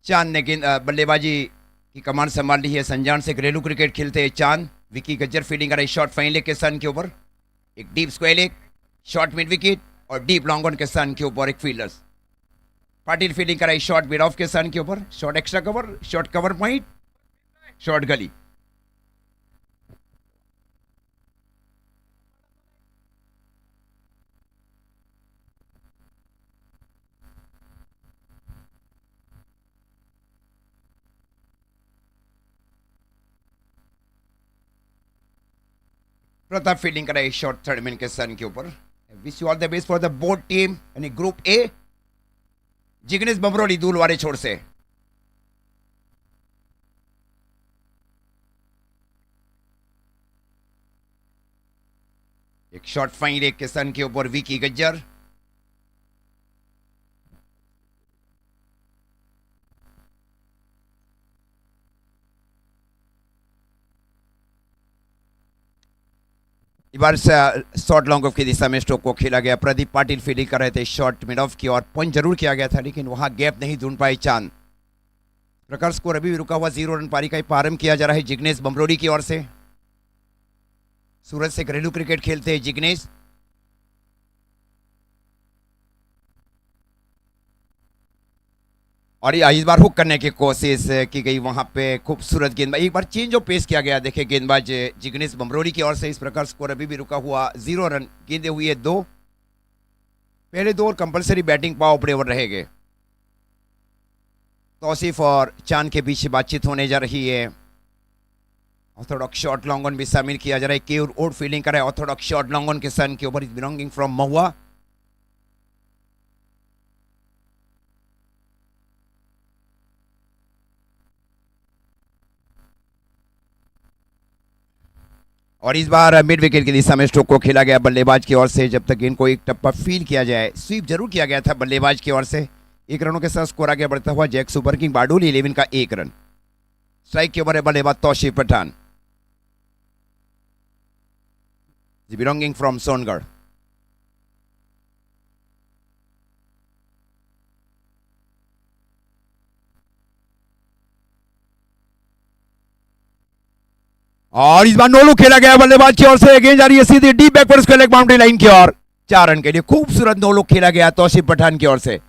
चांद ने बल्लेबाजी की कमान संभाल ली है। संजान से घरेलू क्रिकेट खेलते हैं चांद। विकी गज्जर फील्डिंग कर रहे शॉट फाइन लेग के सन के ऊपर, एक deep square leg, short mid wicket और डीप लॉन्ग ऑन के सन के ऊपर एक फील्डर्स। पाटिल फील्डिंग कराई शॉर्ट मिड ऑफ के सन के ऊपर, short extra cover, short cover point, short गली। प्रताप फील्डिंग कराई शॉर्ट थर्ड मैन के सन के ऊपर। Wish you all the best for the both team यानी ग्रुप ए। जिग्नेश बमरोली दूलवारे छोड़ से। एक शॉर्ट फाइन लेग के सन के ऊपर विकी गज्जर। इस बार शॉर्ट लॉन्ग ऑफ की दिशा में स्ट्रोक को खेला गया। प्रदीप पाटिल फील्डिंग कर रहे थे शॉर्ट मिड ऑफ की और पॉइंट जरूर किया गया था, लेकिन वहां गैप नहीं ढूंढ पाए चांद। प्रकार स्कोर अभी भी रुका हुआ 0 रन पारी का प्रारंभ किया जा रहा है जिग्नेश बमरोली की ओर से। सूरत से घरेलू क्रिकेट खेलते हैं जिग्नेश। और ये इस बार हुक करने की कोशिश की गई, वहां पे खूबसूरत गेंदबाज। एक बार चेंज ऑफ पेस किया गया, देखे गेंदबाज जिग्नेश बमरोली की ओर से। इस प्रकार स्कोर अभी भी रुका हुआ 0 रन। गेंदे हुई है 2। पहले 2 और compulsory batting power play over रहेंगे। तौसीफ और चांद के बीच बातचीत होने जा रही है। ऑर्थोडॉक्स शॉट लॉन्ग ऑन भी शामिल किया जा रहा है। के और फील्डिंग कर रहा है ऑर्थोडॉक्स शॉट लॉन्ग ऑन के सन के ऊपर, इज बिलोंगिंग फ्रॉम महुआ। और इस बार मिड विकेट की दिशा में स्ट्रोक को खेला गया बल्लेबाज की ओर से। जब तक गेंद को एक टप्पा फील किया जाए, स्वीप जरूर किया गया था बल्लेबाज की ओर से। 1 रनों के साथ स्कोर आगे बढ़ता हुआ जैक सुपर किंग बारडोली 11 का 1 रन। स्ट्राइक के ऊपर है बल्लेबाज तौसीफ पठान, बिलोंगिंग फ्रॉम सोनगढ़। और इस बार नोलू खेला गया बल्लेबाज की ओर से। गेंद जा रही है सीधी deep backward square leg boundary line की ओर। 4 रन के लिए खूबसूरत नोलू खेला गया तौसीफ पठान की ओर से।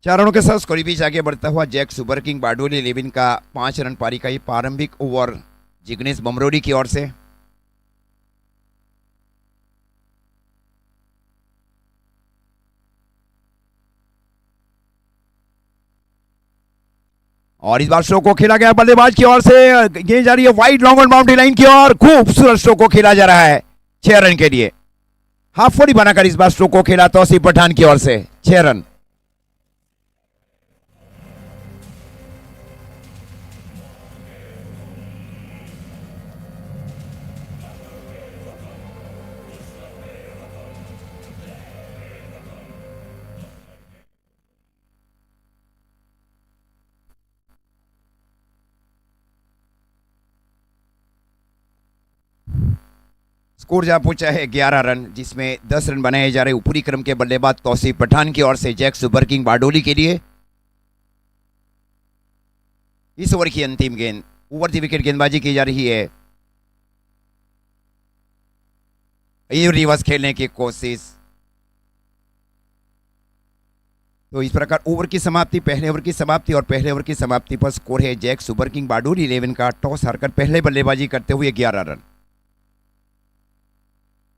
चार रनों के साथ स्कोर बीच आगे बढ़ता हुआ जैक सुपर किंग बारडोली 11 का 5 रन पारी का ही प्रारंभिक ओवर जिग्नेश बमरोली की ओर से। और इस बार स्ट्रोक को खेला गया बल्लेबाज की ओर से। गेंद जा रही है wide long on boundary line की ओर। खूबसूरत स्ट्रोक को खेला जा रहा है 6 रन के लिए। हाफ 40 बनाकर इस बार स्ट्रोक को खेला तौसीफ पठान की ओर से। 6 रन। स्कोर जहां पहुंचा है 11 रन, जिसमें 10 रन बनाए जा रहे ऊपरी क्रम के बल्लेबाज तौसीफ पठान की ओर से जैक सुपर किंग बारडोली के लिए। इस ओवर की अंतिम गेंद ओवर द विकेट गेंदबाजी की जा रही है। ये रिवर्स खेलने की कोशिश। तो इस प्रकार ओवर की समाप्ति, पहले ओवर की समाप्ति और पहले ओवर की समाप्ति पर स्कोर है जैक सुपर किंग बारडोली 11 का। टॉस हारकर पहले बल्लेबाजी करते हुए 11 रन।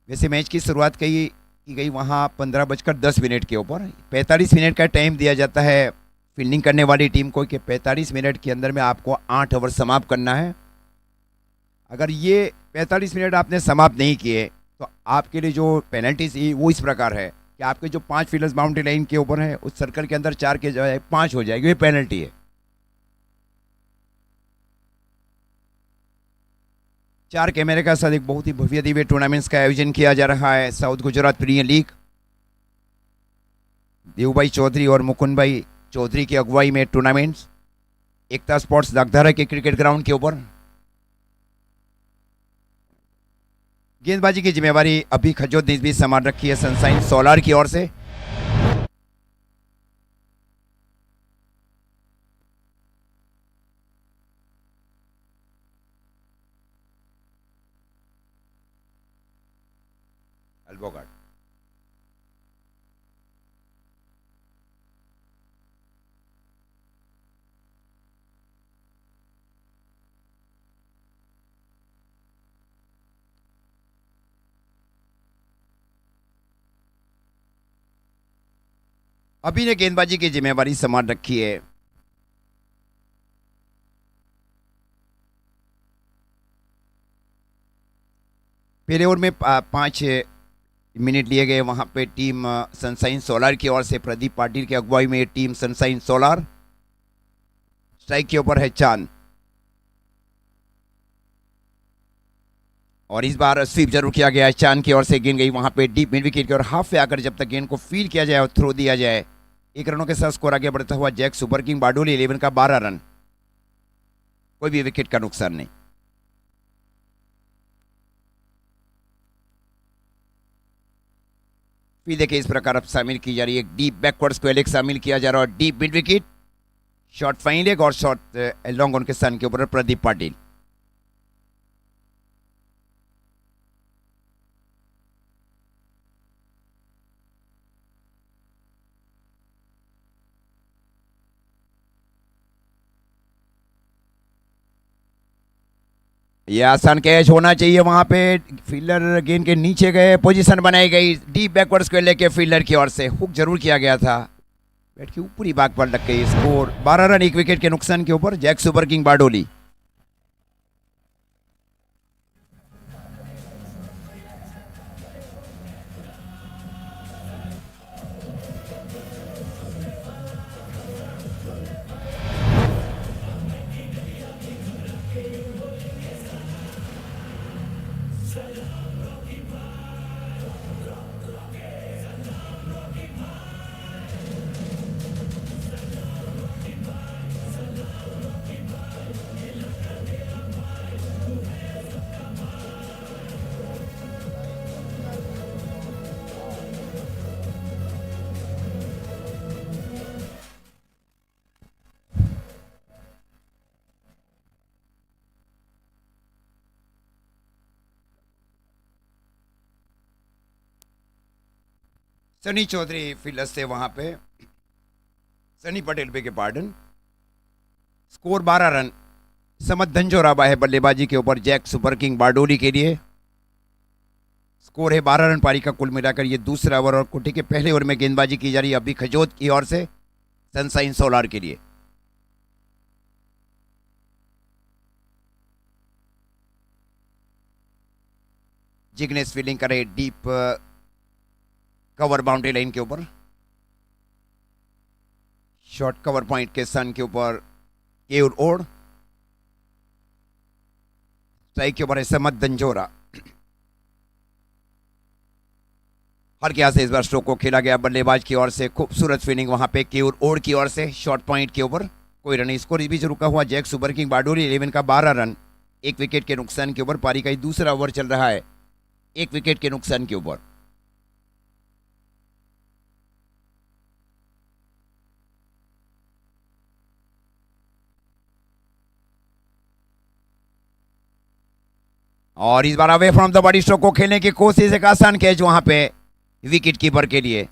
वैसे मैच की शुरुआत की गई वहां 15:10 के ऊपर। 45 मिनट का टाइम दिया जाता है फील्डिंग करने वाली टीम को कि 45 मिनट के अंदर में आपको 8 ओवर समाप्त करना है। अगर ये 45 मिनट आपने समाप्त नहीं किए तो आपके लिए जो पेनल्टी वो इस प्रकार है कि आपके जो 5 फील्डर्स बाउंड्री लाइन के ऊपर है, उस सर्कल के अंदर 4 के जो 5 हो जाएगी, ये पेनल्टी है। 4 कैमरे का साथ एक बहुत ही भव्य दिव्य टूर्नामेंट्स का आयोजन किया जा रहा है। South Gujarat premier league Devbhai Chaudhary और मुकुंद भाई चौधरी की अगुवाई में टूर्नामेंट्स एकता स्पोर्ट्स लगधरा के क्रिकेट ग्राउंड के ऊपर। गेंदबाजी की जिम्मेवारी अभी खजोद ने भी संभाल रखी है सनशाइन सोलार की ओर से। Elbow guard. अभी ने गेंदबाजी की जिम्मेवारी संभाल रखी है। पहले ओवर में 5 मिनट लिए गए वहां पे टीम सनशाइन सोलार की ओर से। प्रदीप पाटिल की अगुवाई में टीम सनशाइन सोलार। स्ट्राइक के ऊपर है चांद, और इस बार स्वीप जरूर किया गया है। चांद की ओर से गेंद गई वहां पे डीप मिड विकेट की और हाफ पे आकर जब तक गेंद को फील किया जाए और थ्रो दिया जाए। 1 रनों के साथ स्कोर आगे बढ़ता हुआ जैक सुपर किंग बारडोली 11 का 12 रन। कोई भी विकेट का नुकसान नहीं। फिर देखिए इस प्रकार अब शामिल की जा रही है डीप बैकवर्ड्स को एलेक्स शामिल किया जा रहा है और deep mid wicket short fine leg और शॉर्ट लॉन्ग ऑन के सन के ऊपर प्रदीप पाटिल। ये आसान कैच होना चाहिए वहां पे। फील्डर गेंद के नीचे गए, पोजीशन बनाई गई डीप बैकवर्ड्स को लेके फील्डर की ओर से हुक जरूर किया गया था। बैट की ऊपरी भाग पर लग गई। स्कोर 12 रन 1 विकेट के नुकसान के ऊपर Jack super king Bardoli. Sunny Chaudhary fielder से वहां पे। सनी पटेल पे के पार्डन। Score 12 run. समत धंजोराबा है बल्लेबाजी के ऊपर जैक सुपर किंग बारडोली के लिए। स्कोर है 12 रन पारी का कुल मिलाकर। ये दूसरा ओवर और कुटी के पहले ओवर में गेंदबाजी की जा रही है अभी खजोद की ओर से सनशाइन सोलार के लिए। जिग्नेश फील्डिंग करे डीप कवर बाउंड्री लाइन के ऊपर। शॉर्ट कवर पॉइंट के सन के ऊपर केयूर ओड। स्ट्राइक के ऊपर है समत धंजोरा। हर क्या से इस बार स्ट्रोक को खेला गया बल्लेबाज की ओर से। खूबसूरत फील्डिंग वहां पे केयूर ओड की ओर से शॉर्ट पॉइंट के ऊपर। कोई रन स्कोर इस बीच रुका हुआ जैक सुपर किंग बारडोली 11 का 12 रन 1 विकेट के नुकसान के ऊपर। पारी का ही दूसरा ओवर चल रहा है 1 विकेट के नुकसान के ऊपर। और इस बार away from the body stroke को खेलने की कोशिश। एक आसान कैच वहां पे विकेट कीपर के लिए।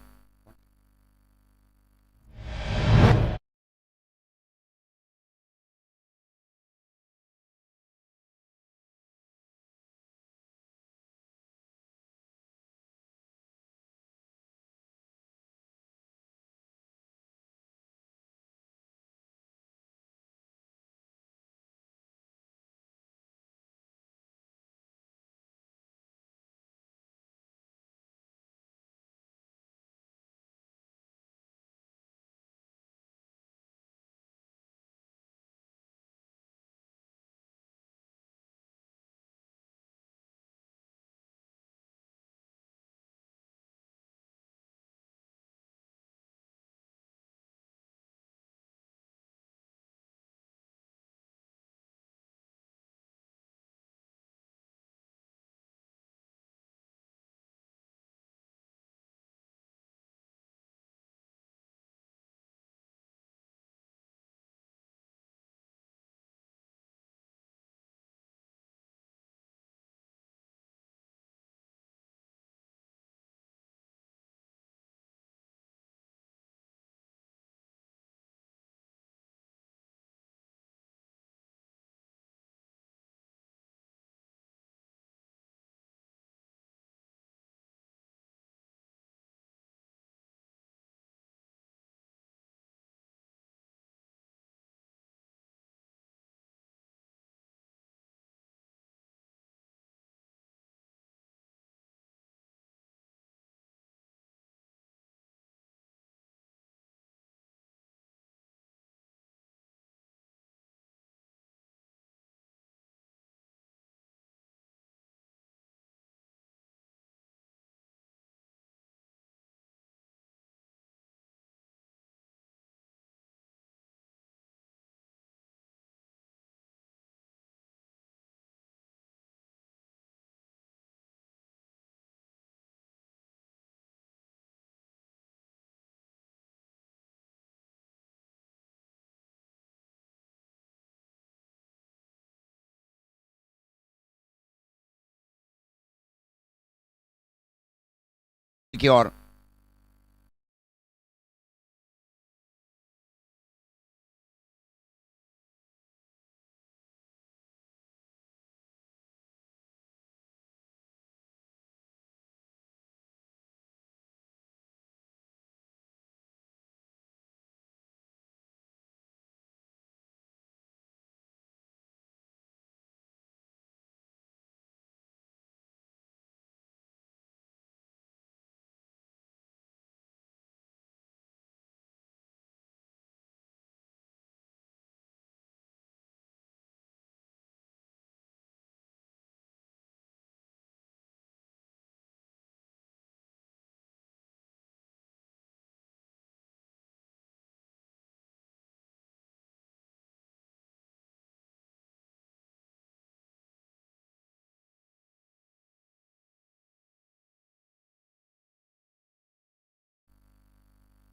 की ओर।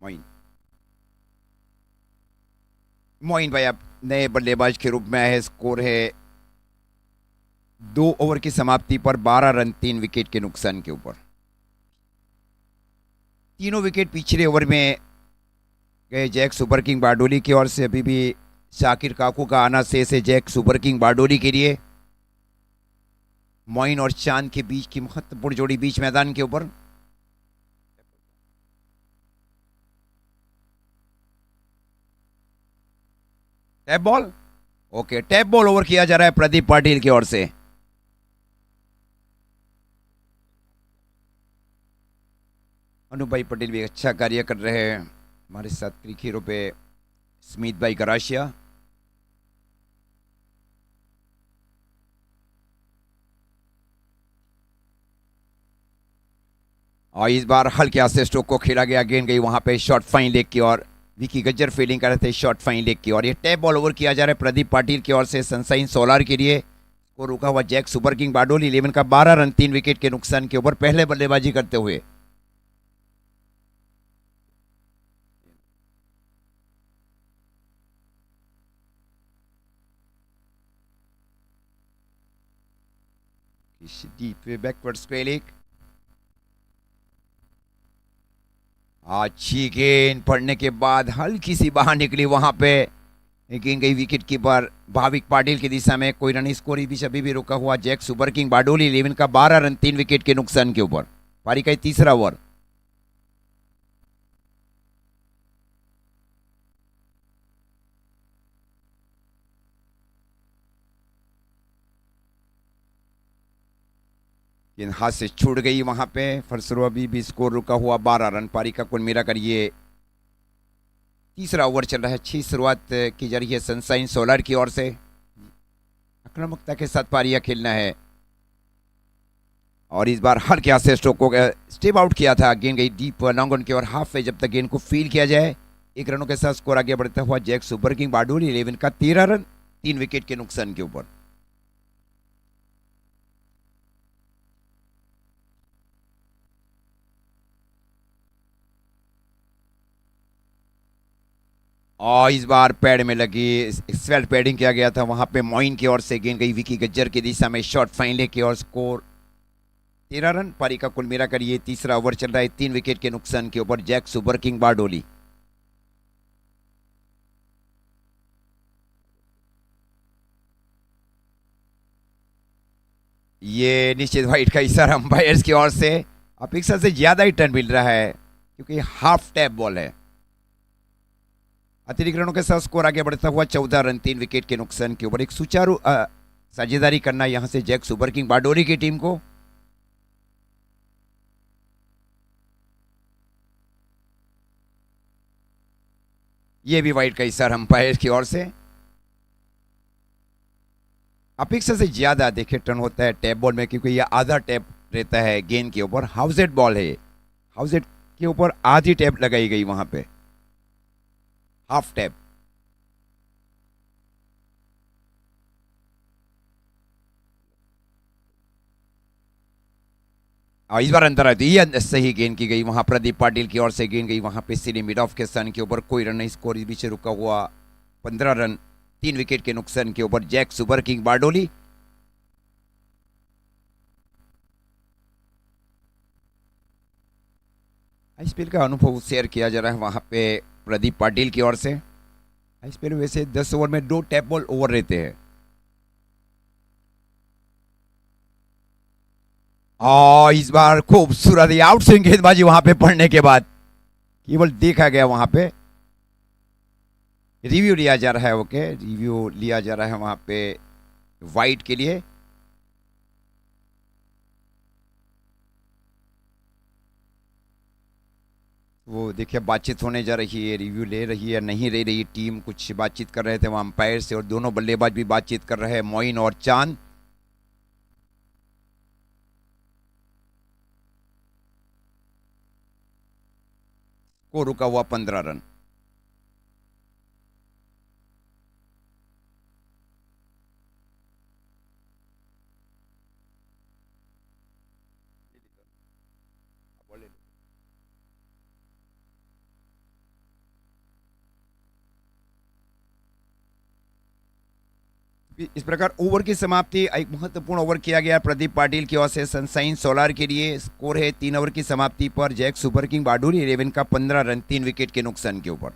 मोइन, मोइन भाई अब नए बल्लेबाज के रूप में आए हैं। स्कोर है 2 ओवर की समाप्ति पर 12 रन 3 विकेट के नुकसान के ऊपर। तीनों विकेट पिछले ओवर में गए जैक सुपर किंग बारडोली की ओर से। अभी भी शाकिर काकू का आना शेष है जैक सुपर किंग बारडोली के लिए। मोइन और चांद के बीच की महत्वपूर्ण जोड़ी बीच मैदान के ऊपर। Tap ball, okay, tap ball over किया जा रहा है प्रदीप पाटिल की ओर से। अनु भाई पटेल भी अच्छा कार्य कर रहे हैं हमारे साथ। क्रिक हीरो पे स्मिथ भाई गराशिया। और इस बार हल्के से स्ट्रोक को खेला गया। गेंद गई वहां पे शॉर्ट फाइन लेग की ओर। विकी गज्जर फील्डिंग कर रहे थे शॉर्ट फाइन लेग की ओर। ये टैप बॉल ओवर किया जा रहा है प्रदीप पाटिल की ओर से सनसाइन सोलार के लिए। को रुका हुआ जैक सुपर किंग बारडोली 11 का 12 रन 3 विकेट के नुकसान के ऊपर पहले बल्लेबाजी करते हुए। Deep backward spelling. अच्छी गेंद पड़ने के बाद हल्की सी बाहर निकली वहां पे। गेंद गई विकेट कीपर भाविक पाटिल की दिशा में। कोई रन स्कोर बीच अभी भी रुका हुआ जैक सुपर किंग बारडोली 11 का 12 रन 3 विकेट के नुकसान के ऊपर। पारी का तीसरा ओवर। गेंद हाथ से छूट गई वहां पे। फलस्वरूप अभी भी स्कोर रुका हुआ 12 रन। पारी का कुल मिलाकर ये तीसरा ओवर चल रहा है। अच्छी शुरुआत की जा रही है सनसाइन सोलर की ओर से। आक्रामकता के साथ पारियां खेलना है। और इस बार हल्के से स्ट्रोक को स्टेप आउट किया था। गेंद गई डीप लॉन्ग ऑन की ओर हाफ पे। जब तक गेंद को फील किया जाए 1 रनों के साथ स्कोर आगे बढ़ता हुआ जैक सुपर किंग बारडोली 11 का 13 रन 3 विकेट के नुकसान के ऊपर। और इस बार पैड में लगी स्वेल्ट पैडिंग किया गया था वहां पे। मोइन की ओर से गेंद गई विकी गज्जर की दिशा में शॉर्ट फाइनल की ओर। Score 13 run. पारी का कुल मिलाकर ये तीसरा ओवर चल रहा है 3 विकेट के नुकसान के ऊपर जैक सुपर किंग बारडोली। ये निश्चित वाइट का इशारा अंपायर्स की ओर से। अपेक्षा से ज्यादा ही टर्न मिल रहा है क्योंकि हाफ टैप बॉल है। अतिरिक्त रनों के साथ स्कोर आगे बढ़ता हुआ 14 रन 3 विकेट के नुकसान के ऊपर। एक सुचारू साझेदारी करना यहां से जैक सुपर किंग बारडोली की टीम को। यह भी वाइट का इशारा अंपायर की ओर से। अपेक्षा से ज्यादा देखिए टर्न होता है टैप बॉल में क्योंकि यह आधा टैप रहता है गेंद के ऊपर। हाउसेट बॉल है। हाउसेट के ऊपर आधी टैप लगाई गई वहां पे, हाफ टैप। इस बार अंतर आती है। सही गेंद की गई वहां प्रदीप पाटिल की ओर से। गेंद गई वहां पे सीधे मिड ऑफ के सन के ऊपर। कोई रन नहीं स्कोर। इस बीच रुका हुआ 15 रन 3 विकेट के नुकसान के ऊपर Jack super king Bardoli. IPL का अनुभव शेयर किया जा रहा है वहां पे प्रदीप पाटिल की ओर से। आईपीएल में वैसे 10 ओवर में 2 टैप बॉल ओवर रहते हैं। और इस बार खूबसूरत आउट स्विंग गेंदबाजी वहां पे पड़ने के बाद केवल देखा गया, वहां पे रिव्यू लिया जा रहा है। ओके, रिव्यू लिया जा रहा है वहां पे वाइट के लिए। वो देखिए बातचीत होने जा रही है, रिव्यू ले रही है नहीं ले रही टीम, कुछ बातचीत कर रहे थे वहां अंपायर से, और दोनों बल्लेबाज भी बातचीत कर रहे हैं, मोइन और चांद। को रुका हुआ 15 रन। इस प्रकार ओवर की समाप्ति, एक महत्वपूर्ण ओवर किया गया प्रदीप पाटिल की ओर से सनशाइन सोलार के लिए। स्कोर है 3 ओवर की समाप्ति पर जैक सुपर किंग बारडोली 11 का 15 रन 3 विकेट के नुकसान के ऊपर।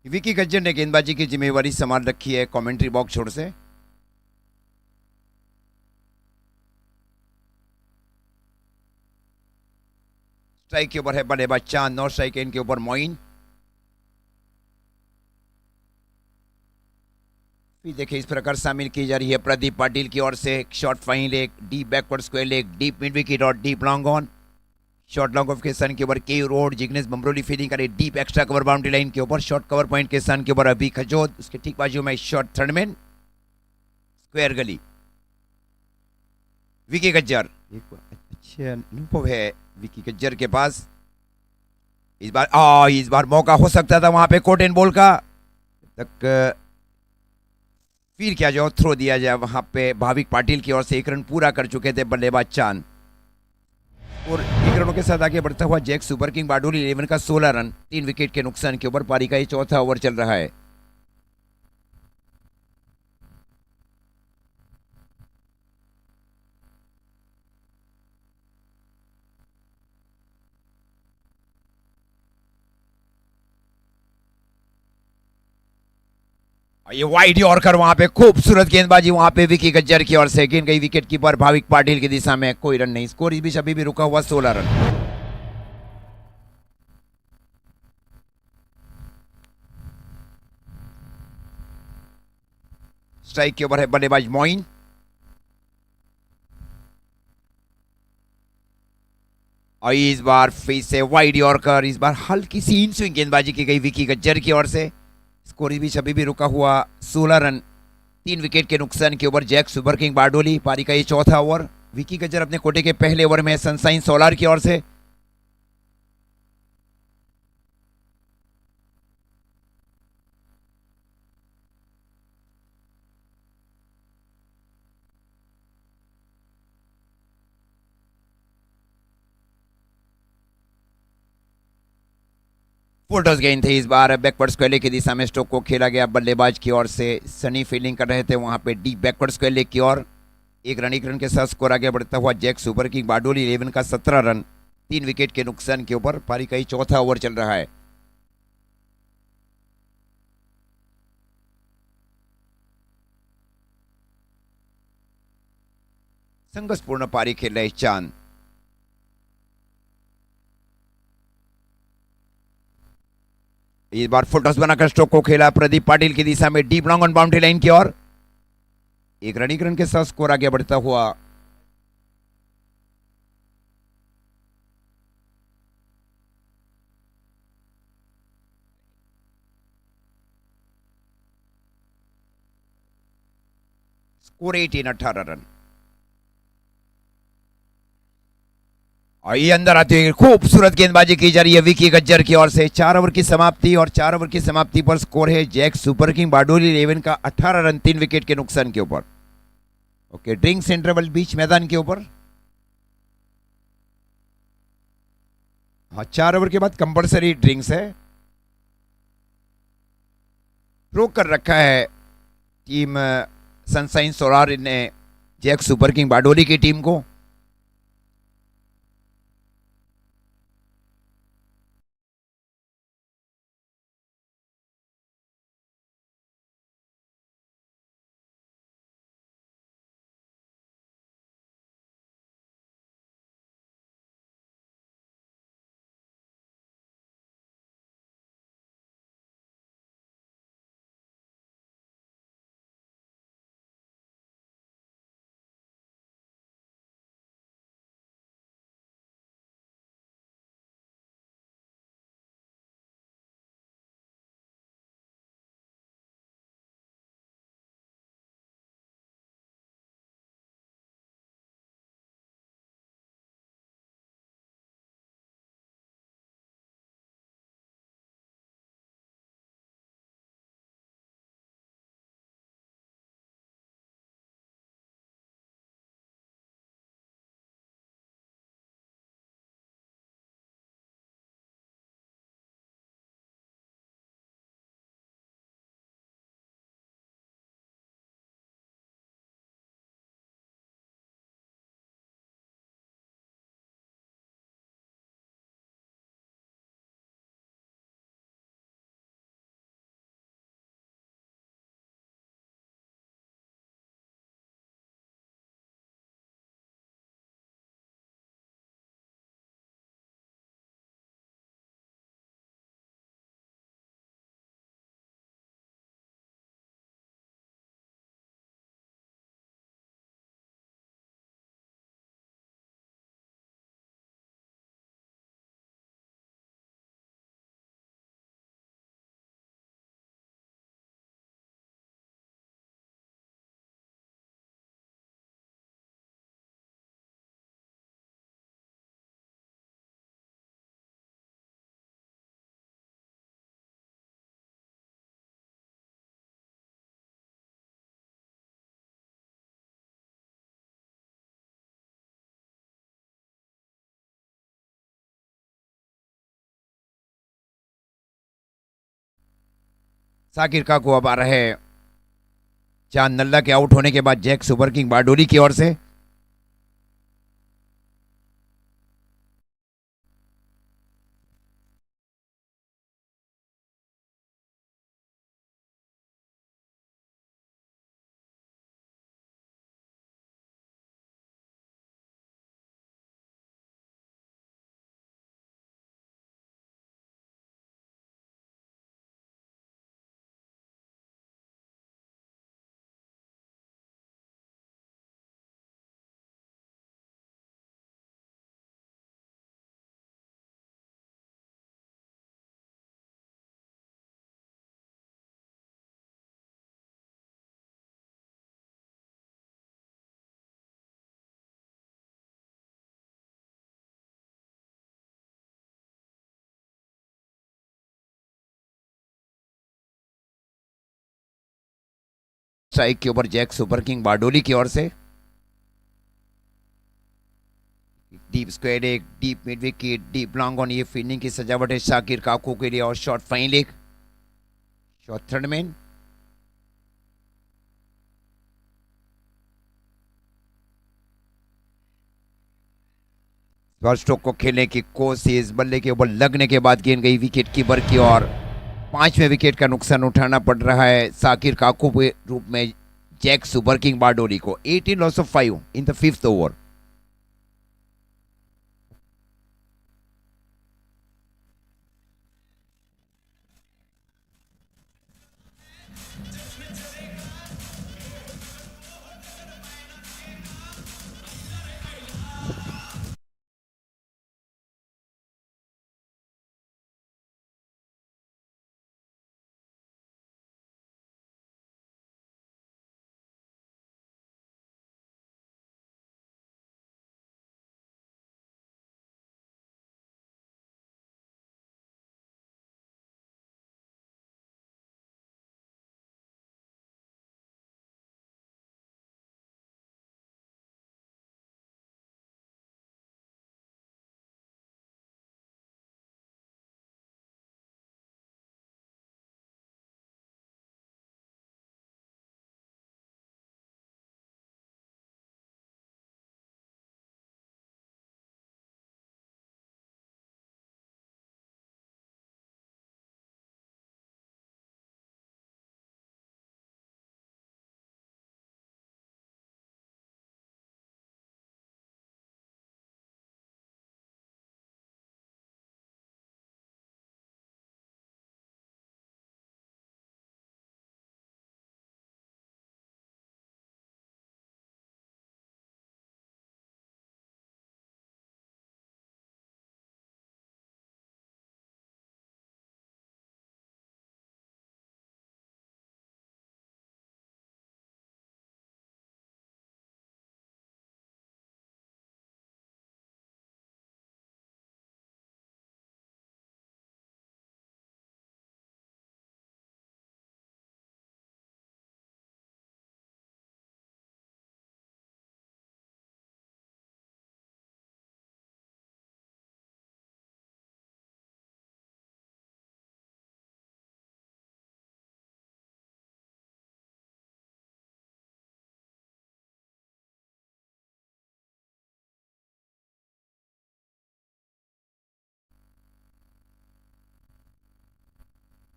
विकी गज्जर ने गेंदबाजी की जिम्मेवारी संभाल रखी है कमेंट्री बॉक्स छोर से। स्ट्राइक के ऊपर है बल्लेबाज चांद, नौ स्ट्राइक इनके ऊपर मोइन। फिर देखिए इस प्रकार शामिल की जा रही है प्रदीप पाटिल की ओर से एक short fine leg, deep backward square leg, deep mid wicket और deep long on. Short long off के सन के ऊपर के रोड जिग्नेश बमरोली फील्डिंग करे deep extra cover boundary line के ऊपर। शॉर्ट कवर पॉइंट के सन के ऊपर अभी खजोद, उसके ठीक बाजू में शॉर्ट थर्डमैन स्क्वायर गली। विकी गज्जर, एक अच्छे अनुभव है विकी गज्जर के पास। इस बार मौका हो सकता था वहां पे कोट एंड बॉल का, तक फिर क्या जो थ्रो दिया जाए वहां पे भाविक पाटिल की ओर से। 1 रन पूरा कर चुके थे बल्लेबाज चांद, और 1 रनों के साथ आगे बढ़ता हुआ जैक सुपर किंग बारडोली 11 का 16 रन 3 विकेट के नुकसान के ऊपर। पारी का ये चौथा ओवर चल रहा है। ये वाइड यॉर्कर वहां पे खूबसूरत गेंदबाजी वहां पे विकी गज्जर की ओर से। गेंद गई विकेट कीपर भाविक पाटिल की दिशा में, कोई रन नहीं। स्कोर इस बीच अभी भी रुका हुआ 16 रन। स्ट्राइक के ऊपर है बल्लेबाज मोइन। और इस बार फिर से वाइड यॉर्कर, इस बार हल्की सी इन स्विंग गेंदबाजी की गई विकी गज्जर की ओर से। स्कोर इस बीच अभी भी रुका हुआ 16 रन 3 विकेट के नुकसान के ऊपर जैक सुपर किंग बारडोली। पारी का ये चौथा ओवर। विकी गज्जर अपने कोटे के पहले ओवर में सनशाइन सोलार की ओर से। फुल टॉस गेंद थे इस बार बैकवर्ड स्क्वायर लेग की दिशा में। स्ट्रोक को खेला गया बल्लेबाज की ओर से। सनी फील्डिंग कर रहे थे वहां पे डीप बैकवर्ड स्क्वायर लेग की ओर। 1 रन के साथ स्कोर आगे बढ़ता हुआ जैक सुपर किंग बारडोली 11 का 17 रन 3 विकेट के नुकसान के ऊपर। पारी का ही चौथा ओवर चल रहा है। संघर्षपूर्ण पारी खेल रहे चांद। इस बार फुल टॉस बनाकर स्ट्रोक को खेला प्रदीप पाटिल की दिशा में deep long on boundary line की ओर। 1 रन के साथ स्कोर आगे बढ़ता हुआ। Score 18 run. और ये अंदर आते हुए खूबसूरत गेंदबाजी की जा रही है विकी गज्जर की ओर से। 4 ओवर की समाप्ति, और 4 ओवर की समाप्ति पर स्कोर है जैक सुपर किंग बारडोली 11 का 18 रन 3 विकेट के नुकसान के ऊपर। ओके, ड्रिंक्स इंटरवल बीच मैदान के ऊपर। हाँ, 4 ओवर के बाद कंपलसरी ड्रिंक्स है। रोक कर रखा है टीम सनशाइन सोलार ने जैक सुपर किंग बारडोली की टीम को। साकिर काकू अब आ रहे हैं चांद नल्ला के आउट होने के बाद जैक सुपर किंग बारडोली की ओर से। स्ट्राइक के ऊपर जैक सुपर किंग बारडोली की ओर से। डीप स्क्वायर एक deep mid wicket deep long on, ये फील्डिंग की सजावट है शाकिर काकू के लिए। और shot fine leg, shot third man. Stroke को खेलने की कोशिश, बल्ले के ऊपर लगने के बाद गेंद गई विकेट कीपर की ओर। पांचवें विकेट का नुकसान उठाना पड़ रहा है साकिर काकू के रूप में जैक सुपर किंग बारडोली को। 18 loss of 5 in the fifth over.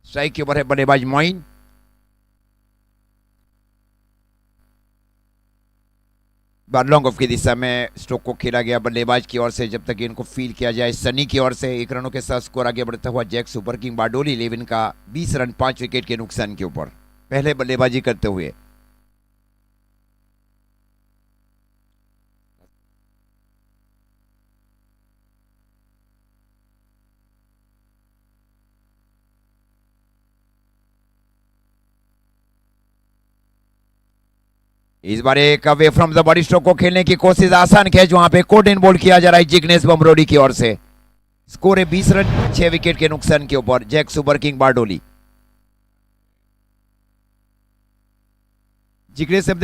Strike के ऊपर है बल्लेबाज मोइन। लॉन्ग ऑफ की दिशा में स्ट्रोक को खेला गया बल्लेबाज की ओर से, जब तक इनको फील किया जाए सनी की ओर से। 1 रनों के साथ स्कोर आगे बढ़ता हुआ जैक सुपर किंग बारडोली 11 का 20 रन 5 विकेट के नुकसान के ऊपर पहले बल्लेबाजी करते हुए। इस बार एक away from the body stroke को खेलने की कोशिश, आसान कैच वहां पे कोट इन बॉल किया जा रहा है जिग्नेश बमरोडी की ओर से। स्कोर है 20 रन 6 विकेट के नुकसान के ऊपर Jack super king Bardoli. Jignesh से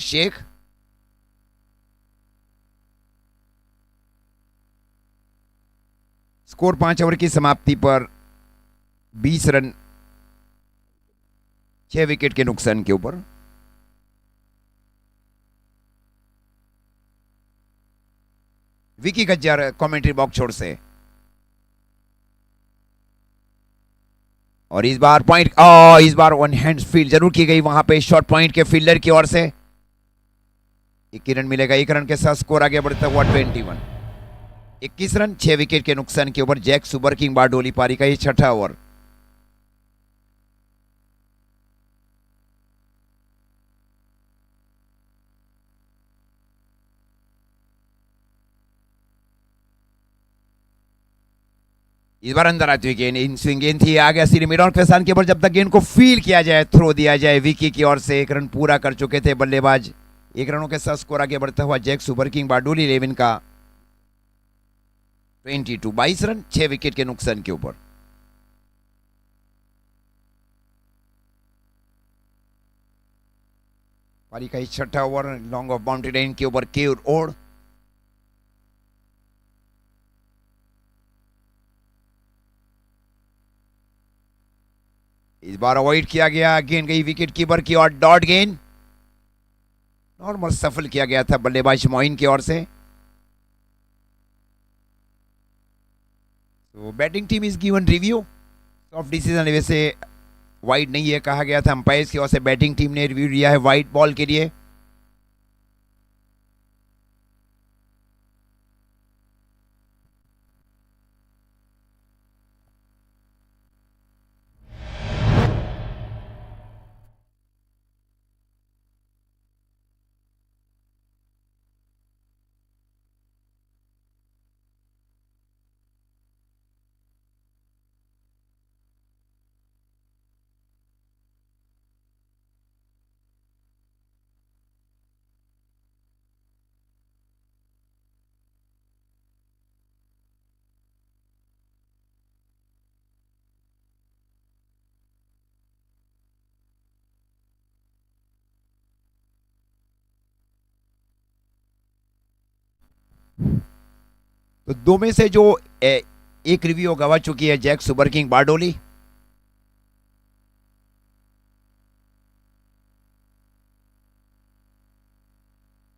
शेख। स्कोर 5 ओवर की समाप्ति पर 20 रन 6 विकेट के नुकसान के ऊपर। विकी गज्जर कमेंट्री बॉक्स छोड़ से, और इस बार पॉइंट, इस बार वन हैंड फील्ड जरूर की गई वहां पे शॉर्ट पॉइंट के फील्डर की ओर से। 21 रन मिलेगा, 1 रन के साथ स्कोर आगे बढ़ता हुआ 21। 21 रन 6 विकेट के नुकसान के ऊपर जैक सुपर किंग बारडोली पारी का ये छठा ओवर। इस बार अंदर आती हुई गेंद, इन स्विंग गेंद थी, आ गया सीधे मिड ऑन के स्थान के ऊपर। जब तक गेंद को फील किया जाए, थ्रो दिया जाए विकी की ओर से। 1 रन पूरा कर चुके थे बल्लेबाज। 1 रनों के साथ स्कोर आगे बढ़ता हुआ जैक सुपर किंग बारडोली 11 का 22। 22 रन 6 विकेट के नुकसान के ऊपर। पारी का छठा over long off boundary line के ऊपर केवल ओढ़। इस बार अवॉइड किया गया, गेंद गई विकेट कीपर की और डॉट गेंद। नॉर्मल सफल किया गया था बल्लेबाज मोइन की ओर से। तो batting team is given review. Soft decision वैसे वाइड नहीं है कहा गया था अंपायर्स की ओर से। बैटिंग टीम ने रिव्यू दिया है वाइड बॉल के लिए। तो दो में से जो एक रिव्यू गवा चुकी है जैक सुपर किंग बारडोली।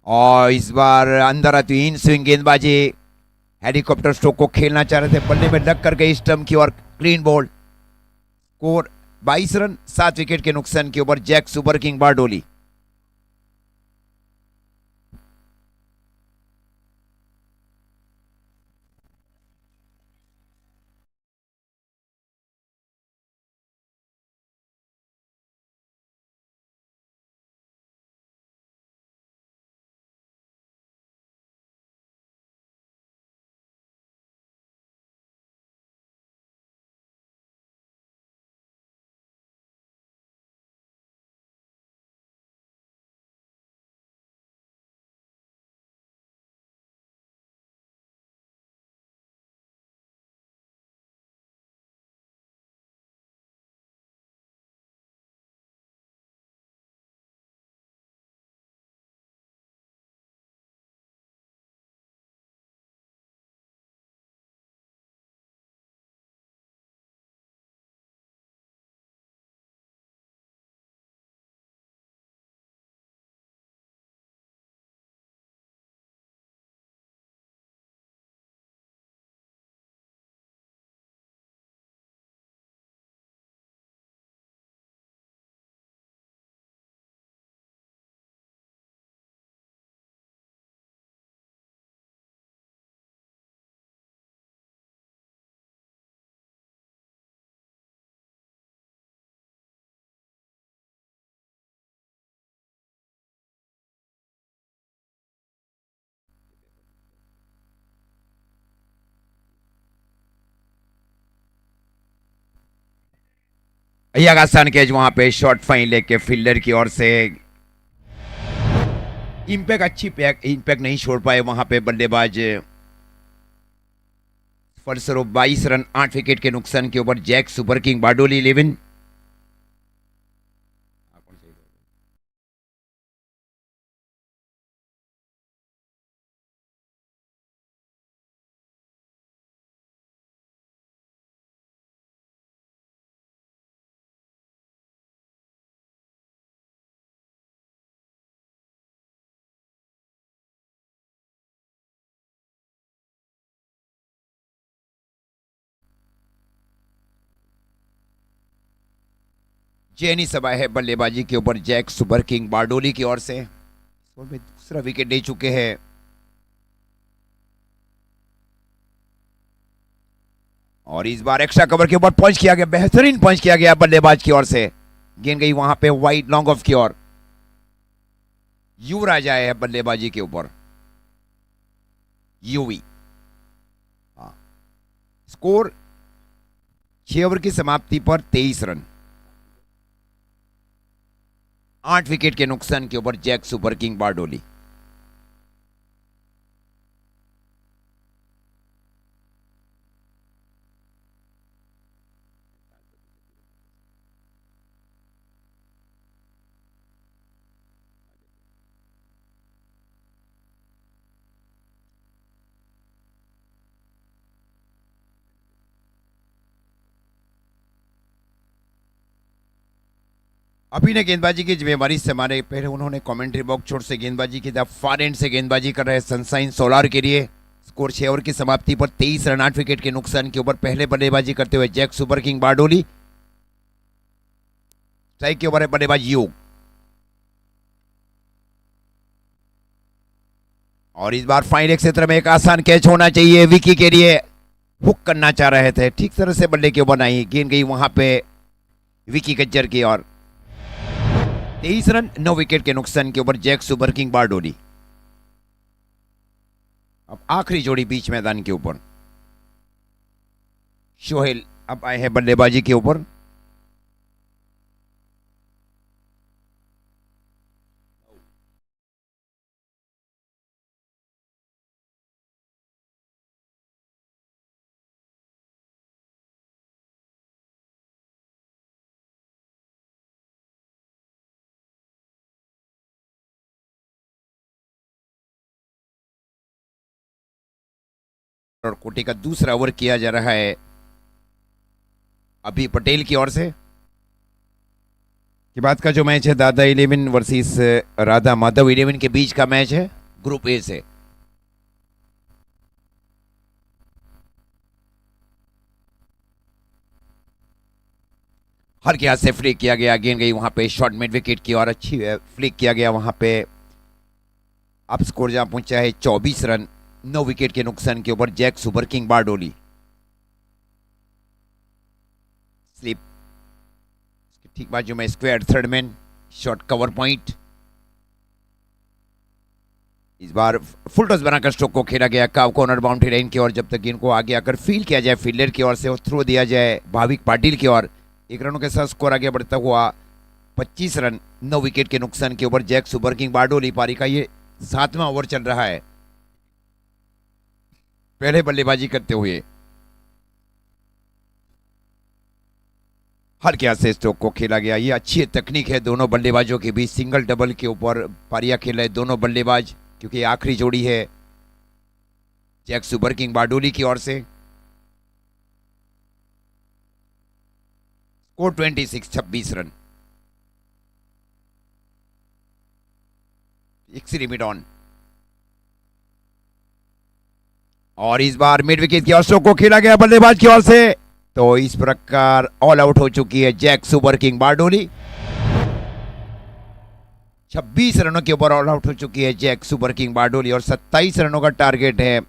और इस बार अंदर आती इन स्विंग गेंदबाजी, हेलीकॉप्टर स्ट्रोक को खेलना चाह रहे थे, बल्ले में लग कर गई स्टंप की और clean ball. Score 22 run 7 wicket के नुकसान के ऊपर जैक सुपर किंग बारडोली। आसान कैच वहां पे शॉर्ट फाइन लेके फील्डर की ओर से। इंपैक्ट अच्छी इंपैक्ट नहीं छोड़ पाए वहां पे बल्लेबाज। फलस्वरूप 22 रन 8 विकेट के नुकसान के ऊपर जैक सुपर किंग बारडोली 11। चैनी सभा है बल्लेबाजी के ऊपर जैक सुपर किंग बारडोली की ओर से। और में दूसरा विकेट ले चुके हैं। और इस बार एक्स्ट्रा कवर के ऊपर पंच किया गया, बेहतरीन पंच किया गया बल्लेबाज की ओर से। गेंद गई वहां पे वाइड लॉन्ग ऑफ की ओर। युवराज आए हैं बल्लेबाजी के ऊपर, यूवी। हाँ। स्कोर 6 ओवर की समाप्ति पर 23 रन। 8 विकेट के नुकसान के ऊपर जैक सुपर किंग बारडोली। अभी ने गेंदबाजी की जिम्मेवारी से हमारे पहले उन्होंने कमेंट्री बॉक्स छोर से गेंदबाजी की, फार एंड से गेंदबाजी कर रहे हैं सनशाइन सोलार के लिए। स्कोर 6 ओवर की समाप्ति पर 23 रन। 8 विकेट के नुकसान के ऊपर पहले बल्लेबाजी करते हुए Jack super king Bardoli. Strike के ऊपर है बल्लेबाज योग। और इस बार फाइन एक क्षेत्र में एक आसान कैच होना चाहिए विकी के लिए। हुक करना चाह रहे थे, ठीक तरह से बल्ले के ऊपर नहीं, गेंद गई वहां पे विकी गज्जर की ओर। 23 रन 9 विकेट के नुकसान के ऊपर जैक सुपर किंग बारडोली। अब आखिरी जोड़ी बीच मैदान के ऊपर। सोहेल अब आए हैं बल्लेबाजी के ऊपर। और कोटे का दूसरा ओवर किया जा रहा है अभी पटेल की ओर से। के बाद का जो मैच है दादा 11 वर्सेस राधा माधव 11 के बीच का मैच है, ग्रुप ए से। हर के हाथ से फ्लिक किया गया, गेंद गई वहां पे शॉर्ट मिड विकेट की और अच्छी फ्लिक किया गया वहां पे। अब स्कोर जहां पहुंचा है 24 रन 9 विकेट के नुकसान के ऊपर Jack super king Bardoli. Slip ठीक बाजू में square third man, short cover point. इस बार फुल टॉस बनाकर स्ट्रोक को खेला गया काव कॉर्नर बाउंड्री लाइन की ओर। जब तक इनको आगे आकर फील किया जाए फील्डर की ओर से और थ्रो दिया जाए भाविक पाटिल की ओर। 1 रनों के साथ स्कोर आगे बढ़ता हुआ 25 रन 9 विकेट के नुकसान के ऊपर जैक सुपर किंग बारडोली। पारी का ये 7वां ओवर चल रहा है पहले बल्लेबाजी करते हुए। हल्के हाथ से स्ट्रोक को खेला गया, ये अच्छी तकनीक है दोनों बल्लेबाजों के बीच। सिंगल डबल के ऊपर पारियां खेल रहे दोनों बल्लेबाज, क्योंकि आखिरी जोड़ी है जैक सुपर किंग बारडोली की ओर से। Score 26 run. Limit on. और इस बार मिड विकेट की ओर स्ट्रोक को खेला गया बल्लेबाज की ओर से। तो इस प्रकार ऑल आउट हो चुकी है जैक सुपर किंग बारडोली। 26 रनों के ऊपर ऑल आउट हो चुकी है जैक सुपर किंग बारडोली और 27 रनों का टारगेट है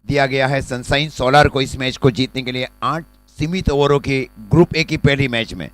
दिया गया है सनशाइन सोलार को इस मैच को जीतने के लिए 8 सीमित ओवरों की ग्रुप ए की पहली मैच में।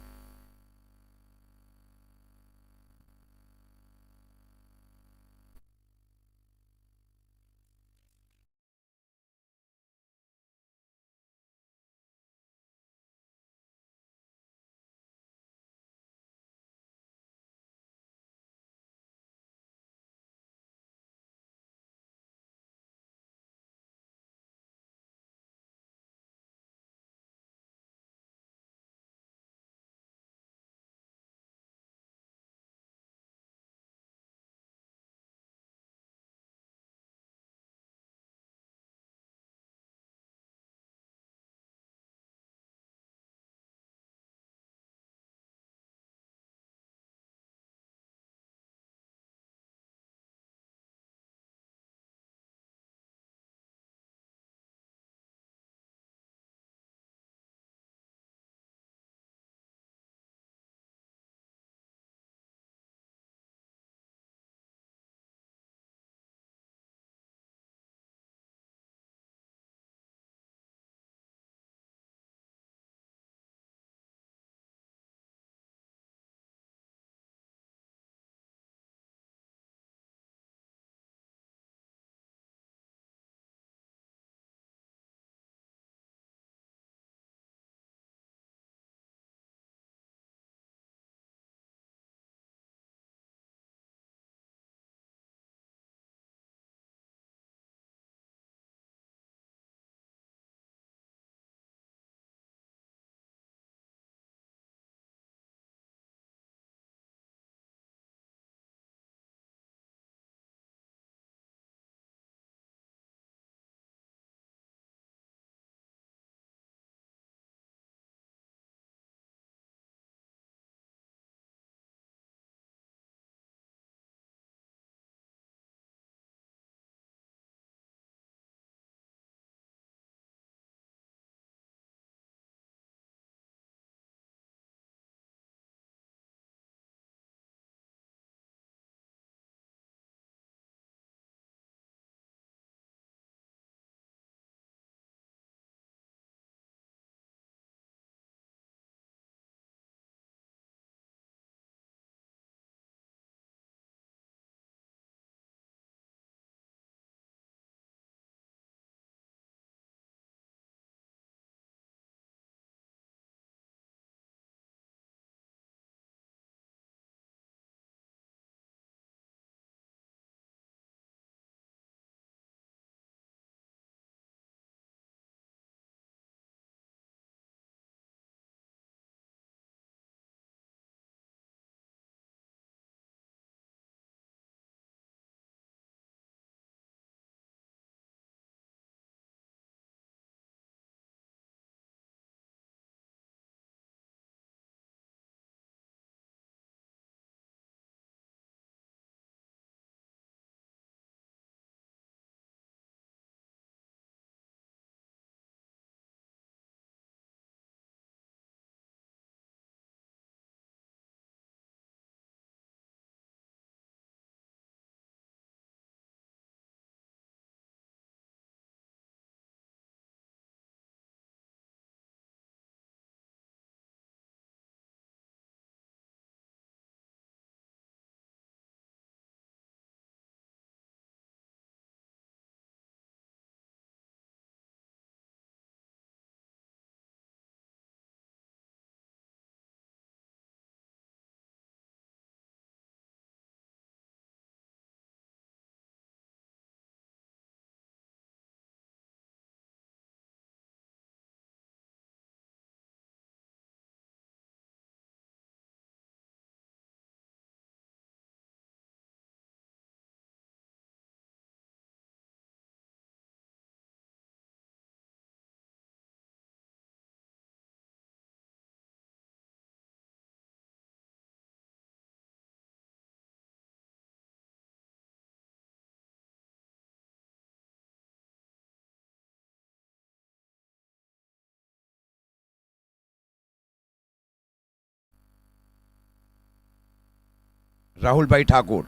राहुल भाई ठाकुर,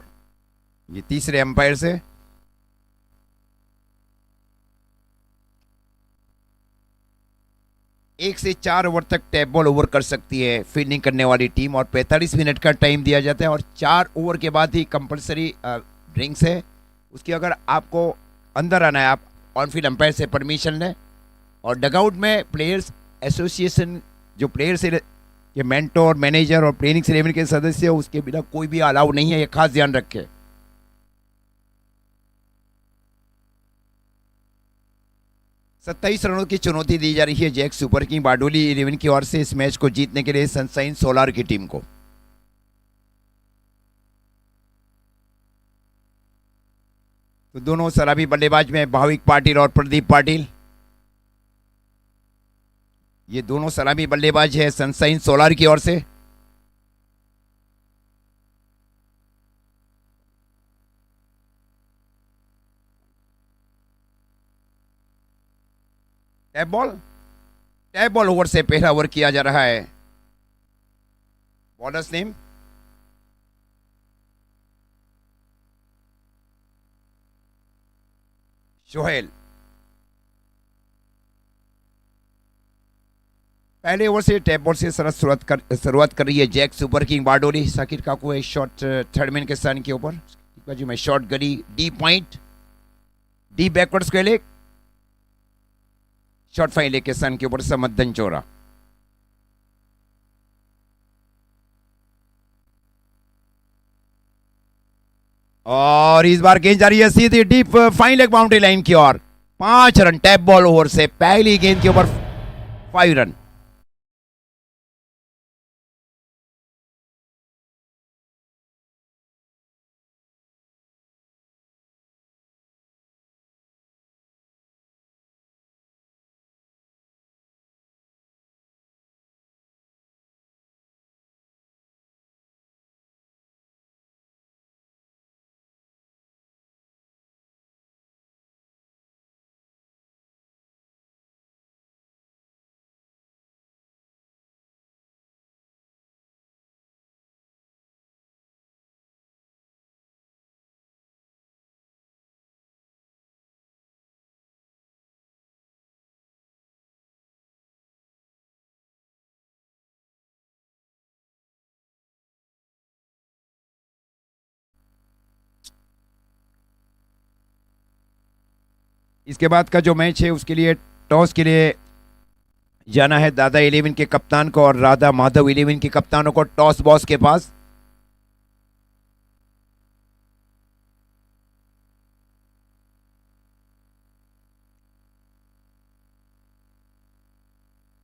ये तीसरे अंपायर से। एक से 4 ओवर तक टैप बॉल ओवर कर सकती है फील्डिंग करने वाली टीम, और 45 मिनट का टाइम दिया जाता है, और 4 ओवर के बाद ही कंपलसरी ड्रिंक्स है। उसकी अगर आपको अंदर आना है, आप ऑन फील्ड अंपायर से परमिशन लें, और डगआउट में प्लेयर्स एसोसिएशन जो प्लेयर्स के मेंटोर, मैनेजर और प्लेइंग 11 के सदस्य, उसके बिना कोई भी अलाउ नहीं है, ये खास ध्यान रखें। 27 रनों की चुनौती दी जा रही है जैक सुपर किंग बारडोली 11 की ओर से इस मैच को जीतने के लिए सनशाइन सोलार की टीम को। तो दोनों सलामी बल्लेबाज में भाविक पाटिल और प्रदीप पाटिल, ये दोनों सलामी बल्लेबाज है सनशाइन सोलार की ओर से। Tap ball, tap ball over से पहला ओवर किया जा रहा है। Bowlers name Sohail. पहले ओवर से टैप बॉल से सरस शुरुआत कर रही है Jack super king Bardoli. Sakir काकू एक शॉट थर्ड मैन के सन के ऊपर, बाजू में शॉट गली D point, D backward square leg, shot fine leg के सन के ऊपर समदन चोरा। और इस बार गेंद जा रही है सीधी deep fine leg boundary line की ओर। 5 रन टैप बॉल ओवर से पहली गेंद के ऊपर 5 रन। इसके बाद का जो मैच है उसके लिए टॉस के लिए जाना है दादा 11 के कप्तान को और राधा माधव 11 के कप्तानों को टॉस बॉस के पास।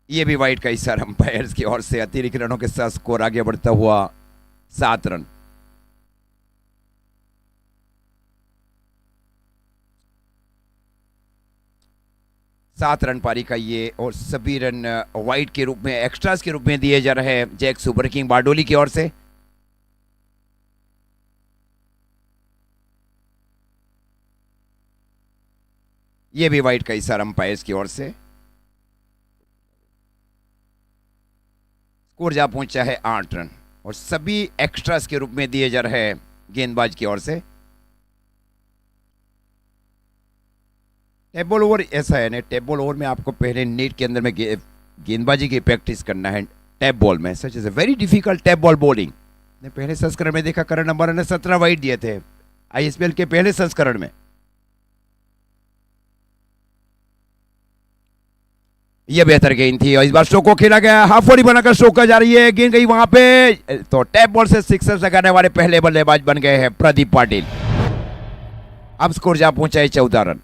ये भी वाइट का इशारा अंपायर्स की ओर से। अतिरिक्त रनों के साथ स्कोर आगे बढ़ता हुआ 7 रन। सात रन पारी का ये, और सभी रन वाइट के रूप में, एक्स्ट्रास के रूप में दिए जा रहे हैं जैक सुपर किंग बारडोली की ओर से। ये भी वाइट का इशारा अंपायर्स की ओर से। स्कोर जा पहुंचा है 8 रन, और सभी एक्स्ट्रास के रूप में दिए जा रहे हैं गेंदबाज की ओर से। टैप बॉल ओवर ऐसा है ना, टैप बॉल ओवर में आपको पहले नेट के अंदर में गेंदबाजी की प्रैक्टिस करना है। टैप बॉल में such is a very difficult tap ball bowling. ने पहले संस्करण में देखा करण नंबर ने 17 वाइट दिए थे आईएसपीएल के पहले संस्करण में। यह बेहतर गेंद थी, और इस बार शो को खेला गया, हाफ वॉली बनाकर शो का जा रही है, गेंद गई वहां पे। तो टैप बॉल से सिक्सर लगाने वाले पहले बल्लेबाज बन गए हैं प्रदीप पाटिल। अब स्कोर जा पहुंचा है 14 रन।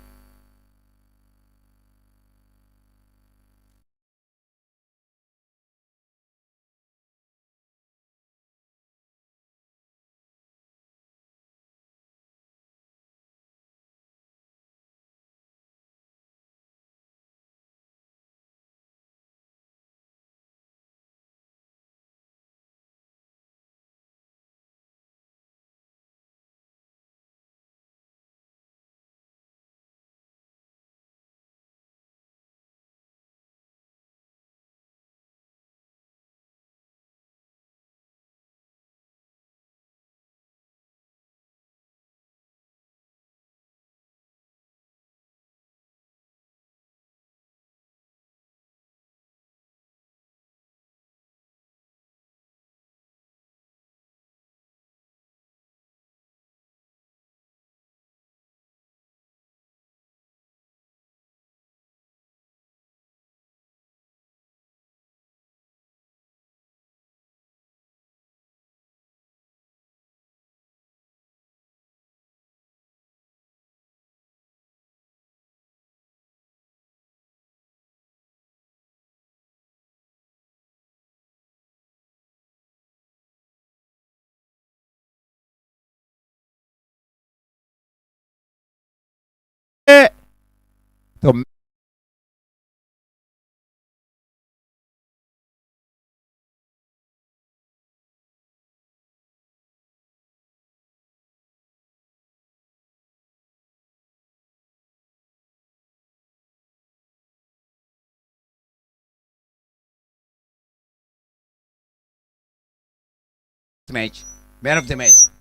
तो match, man of the match.